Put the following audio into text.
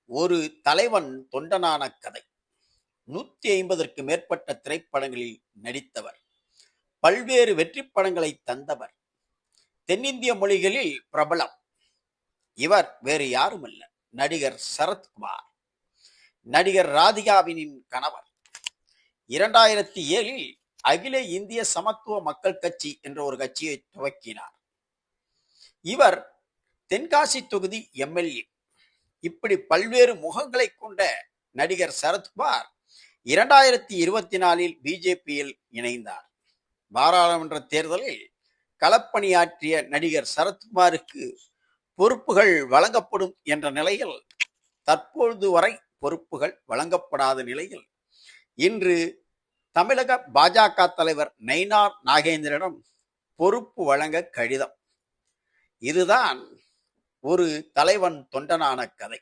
ஒரு தலைவன் தொண்டனான கதை. 150ற்கு மேற்பட்ட திரைப்படங்களில் நடித்தவர். பல்வேறு வெற்றி படங்களை தந்தவர். தென்னிந்திய மொழிகளில் பிரபலம். இவர் வேறு யாருமல்ல, நடிகர் சரத்குமார். நடிகர் ராதிகாவினின் கணவர். 2007இல் அகில இந்திய சமத்துவ மக்கள் கட்சி என்ற ஒரு கட்சியை துவக்கினார். இவர் தென்காசி தொகுதி எம்எல்ஏ. இப்படி பல்வேறு முகங்களை கொண்ட நடிகர் சரத்குமார் 2024இல் பிஜேபியில் இணைந்தார். பாராளுமன்ற தேர்தலில் களப்பணியாற்றிய நடிகர் சரத்குமாருக்கு பொறுப்புகள் வழங்கப்படும் என்ற நிலையில் தற்பொழுது வரை பொறுப்புகள் வழங்கப்படாத நிலையில் இன்று தமிழக பாஜக தலைவர் நயினார் நாகேந்திரனிடம் பொறுப்பு வழங்க கடிதம். இதுதான் ஒரு தலைவன் தொண்டனான கதை.